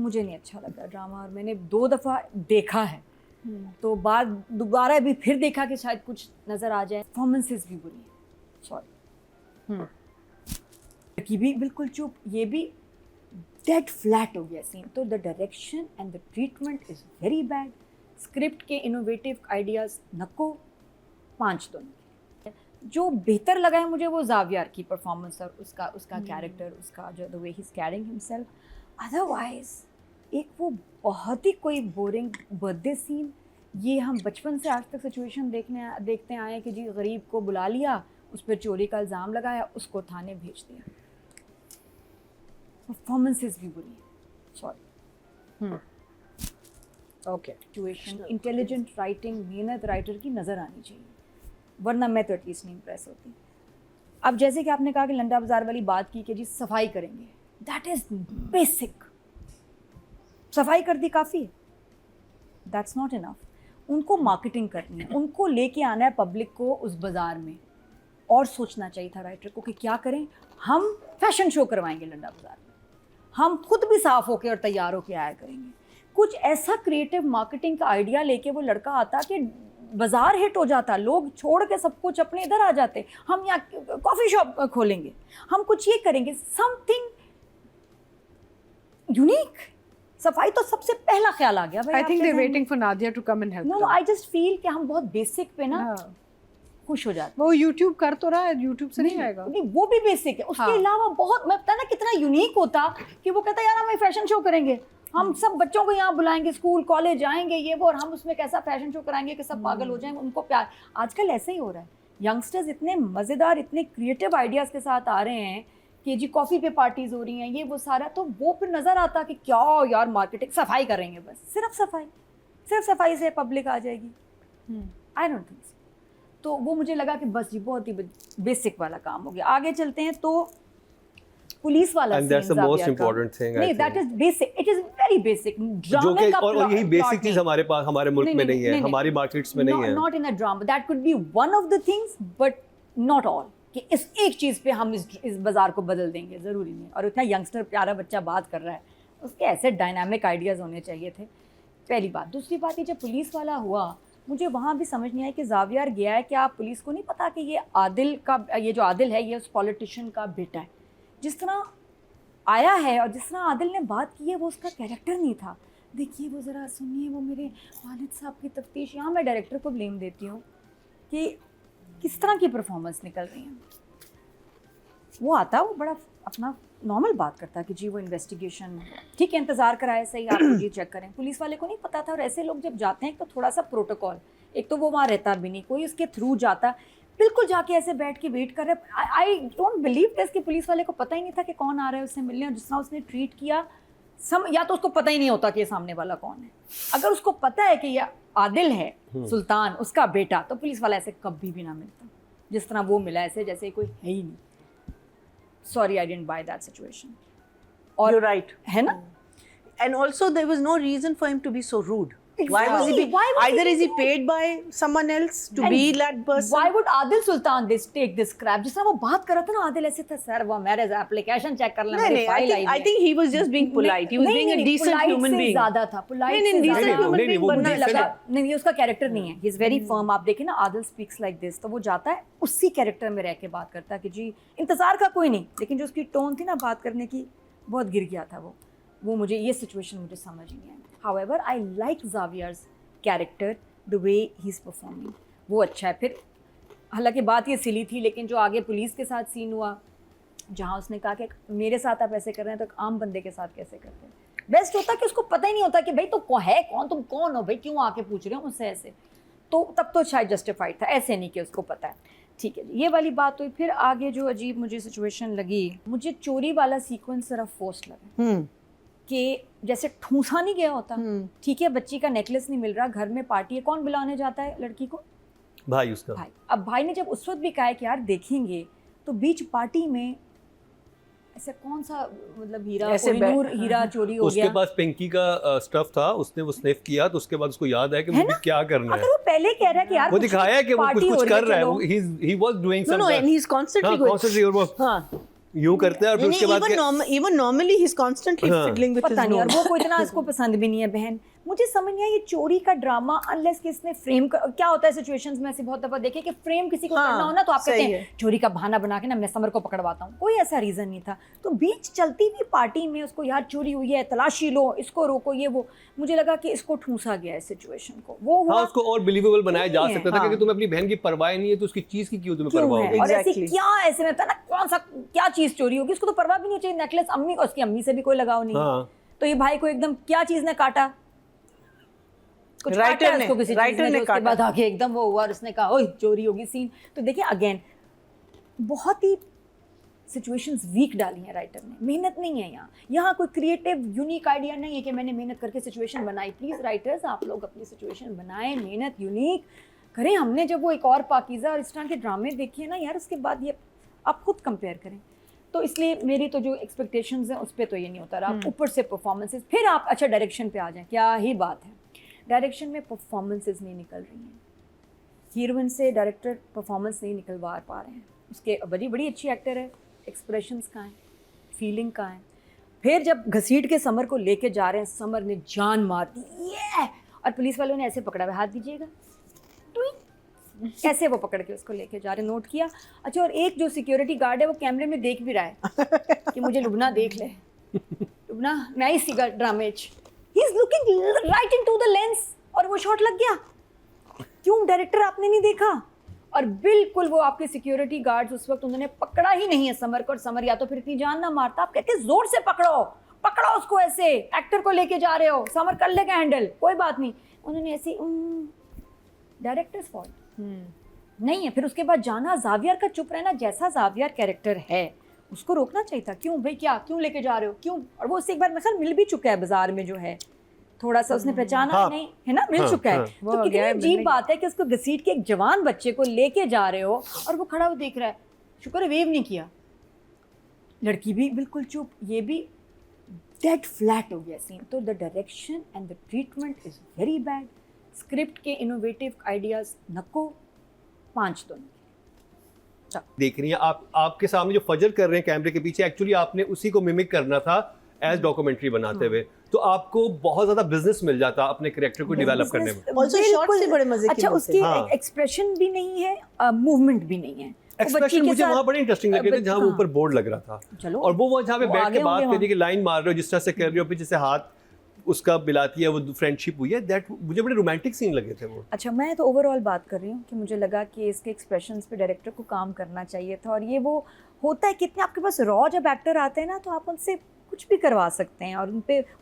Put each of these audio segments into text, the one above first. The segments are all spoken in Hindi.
मुझे नहीं अच्छा लगा ड्रामा, और मैंने 2 दफ़ा देखा है तो बाद दोबारा भी फिर देखा कि शायद कुछ नज़र आ जाए। परफॉर्मेंसेस भी बुरी हैं, सॉरी की भी बिल्कुल चुप, ये भी डेड फ्लैट हो गया सीन। तो the direction and the treatment is very bad. Script के इनोवेटिव आइडियाज़ नको 5 दोनों। जो बेहतर लगा है मुझे वो जावियर की परफॉर्मेंस और उसका कैरेक्टर, उसका जो the way he is carrying himself. Otherwise एक वो बहुत ही कोई बोरिंग बर्थडे सीन। ये हम बचपन से आज तक सिचुएशन देखते आए कि जी गरीब को बुला लिया, उस पर चोरी का इल्ज़ाम लगाया, उसको थाने भेज दिया। परफॉर्मेंसेस भी बुरी है, sorry. Okay, situation, intelligent writing, मेहनत राइटर की नज़र आनी चाहिए, वरना मैं तो एटलीस्ट नहीं इम्प्रेस होती। अब जैसे कि आपने कहा कि लंडा बाजार वाली बात की कि जी सफाई करेंगे, दैट इज़ बेसिक। सफाई कर दी काफ़ी है, दैट्स नॉट इनफ। उनको मार्केटिंग करनी है, उनको लेके आना है पब्लिक को उस बाज़ार में। और सोचना चाहिए था राइटर को कि क्या करें, हम फैशन शो करवाएंगे लंडा बाजार में, हम खुद भी साफ़ होके और तैयार होके आया करेंगे। कुछ ऐसा क्रिएटिव मार्केटिंग का आइडिया लेके वो लड़का आता कि बाज़ार हिट हो जाता, लोग छोड़ के सब कुछ अपने इधर आ जाते। हम यहाँ कॉफ़ी शॉप खोलेंगे, हम कुछ ये करेंगे, समथिंग यूनिक। सफाई तो सबसे पहला ख्याल आ गया भाई। I think they waiting for Nadia to come and help. No, I just feel कि हम बहुत बेसिक पे ना खुश हो जाते। वो यूट्यूब कर तो रहा है, यूट्यूब से नहीं आएगा। नहीं, वो भी बेसिक है। उसके अलावा बहुत, मैं पता ना कितना यूनिक होता कि वो कहता यार हम फैशन शो करेंगे, हम सब बच्चों को यहाँ बुलाएंगे, स्कूल कॉलेज आएंगे ये वो, और हम उसमें कैसा फैशन शो कराएंगे कि सब पागल हो जाएंगे, उनको प्यार। आजकल ऐसे ही हो रहा है, यंगस्टर्स इतने मज़ेदार, इतने क्रिएटिव आइडियाज़ के साथ आ रहे हैं कि जी कॉफ़ी पे पार्टीज़ हो रही हैं, ये वो सारा। तो वो फिर नज़र आता कि क्या यार मार्केटिंग, सफाई करेंगे बस, सिर्फ सफाई से पब्लिक आ जाएगी। I don't think so. तो वो मुझे लगा कि बस ये बहुत ही बेसिक वाला काम हो गया। आगे चलते हैं तो पुलिस वाला and that's the most important thing। नहीं, that is basic, it is very basic ड्रामे का। और यही बेसिक चीज हमारे मुल्क में नहीं है, हमारी मार्केट्स में नहीं है। Not in a drama, that could be one of the things but not all। कि इस एक चीज़ पे हम इस बाज़ार को बदल देंगे, ज़रूरी नहीं। और इतना यंगस्टर प्यारा बच्चा बात कर रहा है, उसके ऐसे डायनामिक आइडियाज़ होने चाहिए थे, पहली बात। दूसरी बात ये, जब पुलिस वाला हुआ मुझे वहाँ भी समझ नहीं आया कि जावियर गया है कि आप पुलिस को नहीं पता कि ये आदिल का, ये जो आदिल है ये उस पॉलिटिशियन का बेटा है। जिस तरह आया है और जिस तरह आदिल ने बात की है वो उसका कैरेक्टर नहीं था। देखिए वो ज़रा सुनिए, वो मेरे वालिद साहब की तफ्तीश। यहाँ मैं डायरेक्टर को ब्लेम देती हूँ कि किस तरह की परफॉर्मेंस निकल रही है। वो आता, वो बड़ा अपना नॉर्मल बात करता कि जी वो इन्वेस्टिगेशन, ठीक है इंतज़ार कराए, सही आप जी चेक करें। पुलिस वाले को नहीं पता था। और ऐसे लोग जब जाते हैं तो थोड़ा सा प्रोटोकॉल, एक तो वो वहाँ रहता भी नहीं, कोई उसके थ्रू जाता, बिल्कुल जाके ऐसे बैठ के वेट कर रहे। आई डोंट बिलीव दिस कि पुलिस वाले को पता ही नहीं था कि कौन आ रहा है उससे मिलने। और जिस तरह उसने ट्रीट किया, या तो उसको पता ही नहीं होता कि ये सामने वाला कौन है। अगर उसको पता है कि ये आदिल है सुल्तान उसका बेटा, तो पुलिस वाला ऐसे कभी भी ना मिलता जिस तरह वो मिला, ऐसे जैसे कोई है ही नहीं। Sorry, I didn't buy that situation. You're right. है ना? And also there was no reason for him to be so rude. Exactly. Why was he Why was either he is he so paid by someone else to And be that person? Why would Adil Sultan take this crap? जिस तरह वो बात कर रहा था ना, आदिल ऐसे था, सर वो मैरिज एप्लीकेशन चेक कर लेना, मेरी फाइल आई है। I think he was just being polite. He was being a decent human being. ज़्यादा था, polite से decent ज़्यादा। human being बनना लगा नहीं, ये उसका कैरेक्टर नहीं है। He is very firm। आप देखें ना, आदिल speaks like this, तो वो जाता है उसी कैरेक्टर में रह के बात करता है कि जी इंतज़ार का कोई नहीं, लेकिन जो उसकी टोन थी ना बात करने की, बहुत गिर गया था वो मुझे ये सिचुएशन मुझे समझ नहीं आई। However, I like Zavier's character, the way he is performing, वो अच्छा है। फिर हालांकि बात ये सिली थी, लेकिन जो आगे पुलिस के साथ सीन हुआ, जहाँ उसने कहा कि मेरे साथ आप ऐसे कर रहे हैं तो एक आम बंदे के साथ कैसे करते हैं। बेस्ट होता कि उसको पता ही नहीं होता कि भाई तो है कौन, तुम कौन हो भाई, क्यों आके पूछ रहे हो मुझसे ऐसे। तो तब तो शायद जस्टिफाइड था, ऐसे नहीं कि उसको पता है। ठीक है, ये वाली बात हुई। फिर आगे जो अजीब मुझे सिचुएशन लगी, मुझे चोरी वाला सीक्वेंस सिर्फ फोर्स लगा कि जैसे ठूंसा नहीं गया होता। ठीक है, बच्ची का नेकलेस नहीं मिल रहा, घर में पार्टी है, कौन बुलाने जाता है लड़की को? भाई उसका भाई। अब भाई ने जब उस वक्त भी कहा है कि यार देखेंगे, तो बीच पार्टी में ऐसे कौन सा मतलब हीरा चोरी हो गया। उसके पास पिंकी का स्टफ था, उसने वो स्निफ किया, तो उसके बाद उसको याद है कि मुझे क्या करना है। अगर वो पहले कह रहा है कि यार वो दिखाया है कि वो कुछ कर रहा है, he was doing something। No, and he's constantly going। और वो हाँ, यूं करता है और फिर उसके बाद even normally he's constantly हाँ. fiddling with his पता नहीं, और nose. वो कोई इतना इसको पसंद भी नहीं है बहन। मुझे समझ नहीं आया ये चोरी का ड्रामा, अनलेस कि इसने फ्रेम क्या होता है सिचुएशंस में ऐसे बहुत दफा देखे कि फ्रेम किसी को हाँ, करना हो ना तो आप कहते सही हैं है। चोरी का बहाना बना के ना मैं समर को पकड़वाता हूँ। कोई ऐसा रीजन नहीं था। तो बीच चलती हुई पार्टी में उसको यार चोरी हुई है, तलाशी लो, इसको रोको, ये वो, मुझे लगा कि इसको ठूसा गया है सिचुएशन को। वो हुआ हाँ, उसको और बिलीवेबल बनाया जा नहीं है, सकता था हाँ. क्योंकि तुम्हें अपनी बहन की परवाह नहीं है तो उसकी चीज की क्यों तुम्हें क्यों परवाह है, होगी? और ऐसी Exactly. क्या ऐसे में था ना कौन सा क्या चीज चोरी होगी, उसको तो परवाह भी नहीं चाहिए। नेकलेस अम्मी को, उसकी अम्मी से भी कोई लगाव नहीं है। हाँ. तो ये भाई को एकदम क्या चीज ने काटा, कुछ Writer काटा है ने- उसको किसी writer चीज ने, ने तो उसके काटा। बाद आगे एकदम वो हुआ और उसने कहा ओए चोरी होगी सीन। तो देखिए अगेन बहुत ही सिचुएशंस वीक डाली हैं राइटर ने, मेहनत नहीं है यहाँ कोई क्रिएटिव यूनिक आइडिया नहीं है कि मैंने मेहनत करके सिचुएशन बनाई। प्लीज राइटर्स आप लोग अपनी सिचुएशन बनाएं, मेहनत यूनिक करें। हमने जब वो एक और पाकीज़ा और इस तरह के ड्रामे देखे ना यार, उसके बाद ये आप खुद कंपेयर करें। तो इसलिए मेरी तो जो एक्सपेक्टेशंस हैं उस पर तो ये नहीं होता रहा। ऊपर से परफॉर्मेंसेस, फिर आप अच्छा डायरेक्शन पे आ जाएं, क्या ही बात है, डायरेक्शन में परफॉर्मेंसेस नहीं निकल रही हैं। हीरोइन से डायरेक्टर परफॉर्मेंस नहीं निकलवा पा रहे हैं। उसके बड़ी बड़ी अच्छी एक्टर है, एक्सप्रेशंस कहाँ हैं, फीलिंग कहाँ है। फिर जब घसीट के समर को लेके जा रहे हैं, समर ने जान मार दी ये, और पुलिस वालों ने ऐसे पकड़ा हुआ, हाथ दीजिएगा, ऐसे वो पकड़ के उसको लेके जा रहे, नोट किया। अच्छा, और एक जो सिक्योरिटी गार्ड है वो कैमरे में देख भी रहा है कि मुझे लुबना देख ले, लुबना मैं ही सीगा ड्रामे he is looking right into the lens, और वो शॉट लग गया। क्यों डायरेक्टर आपने नहीं देखा? और बिल्कुल वो आपके सिक्योरिटी गार्ड्स उस वक्त उन्होंने पकड़ा ही नहीं है समर को, और समर या तो फिर इतनी जान ना मारता, आप कहते जोर से पकड़ो, पकड़ो उसको, ऐसे एक्टर को लेके जा रहे हो, समर कर लेगा हैंडल, कोई बात नहीं। उन्होंने ऐसे डायरेक्टर्स फॉल्ट नहीं है। फिर उसके बाद जाना, जावियर का चुप रहना, जैसा जावियर कैरेक्टर है उसको रोकना चाहिए था। क्यों भाई, क्या क्यों लेके जा रहे हो, क्यों? और वो उससे एक बार मेरे ख्याल मिल भी चुका है बाजार में, जो है थोड़ा सा उसने पहचाना हाँ, नहीं है ना, मिल हाँ, चुका है। हाँ, वो तो हो कितनी गया है, अजीब मिलने बात है कि उसको घसीट के एक जवान बच्चे को लेके जा रहे हो और वो खड़ा हुआ देख रहा है, शुक्र है वेव नहीं किया। लड़की भी बिल्कुल चुप, ये भी डेड फ्लैट हो गया सीन। तो the direction and the treatment is very bad. Script के इनोवेटिव आइडियाज नको, 5 दोनों। देख रही हैं आप, आपके सामने जो फजर कर रहे हैं कैमरे के पीछे, एक्चुअली आपने उसी को मिमिक करना था एज डॉक्यूमेंटरी बनाते हुए, तो आपको बहुत ज्यादा बिजनेस मिल जाता अपने कैरेक्टर को डेवलप करने में। Also shots से बड़े मजे की अच्छा, मिलते उसकी हाँ। एक्सप्रेशन भी नहीं है, मूवमेंट भी नहीं है। वो बच्ची एक्सप्रेशन के मुझे साथ- वहाँ बड़े इंटरेस्टिंग लगे थे जहाँ वो हाँ। ऊपर बोर्ड लग रहा था, चलो, और वो जहाँ पे वो बैठ आगे के बात होंगे कर रही है कि लाइन मार रहे हो, जिस तरह से कर रही हो, पीछे से हाथ उसका बिलाती है, वो फ्रेंडशिप हुई है, दैट मुझे बड़े रोमांटिक सीन लगे थे वो। अच्छा, मैं तो ओवरऑल बात कर रही हूँ कि मुझे लगा कि इसके एक्सप्रेशंस पे डायरेक्टर को काम करना चाहिए था। और ये वो होता है कितने आपके पास रॉ जब एक्टर आते हैं ना, तो आप उनसे कुछ भी करवा सकते हैं और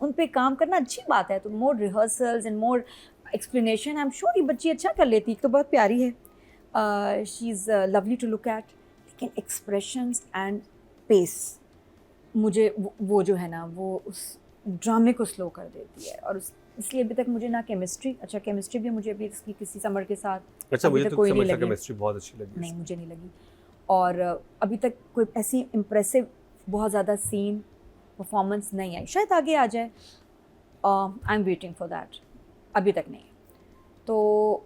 उन पे काम करना अच्छी बात है। तो more rehearsals and more explanation, I am sure ये बच्ची अच्छा कर लेती, तो बहुत प्यारी है, she is lovely to look at. लेकिन एक्सप्रेशंस एंड पेस मुझे वो जो है ना, वो उस ड्रामे को स्लो कर देती है। और इसलिए अभी तक मुझे ना केमिस्ट्री, अच्छा केमिस्ट्री भी मुझे अभी इसकी किसी समर के साथ अच्छा, अभी मुझे तक तो कोई नहीं समझ लगी। केमिस्ट्री बहुत अच्छी लगी। नहीं, मुझे नहीं लगी। और अभी तक कोई ऐसी इम्प्रेसिव बहुत ज़्यादा सीन परफॉर्मेंस नहीं आई, शायद आगे आ जाए। I am waiting for that, अभी तक नहीं। तो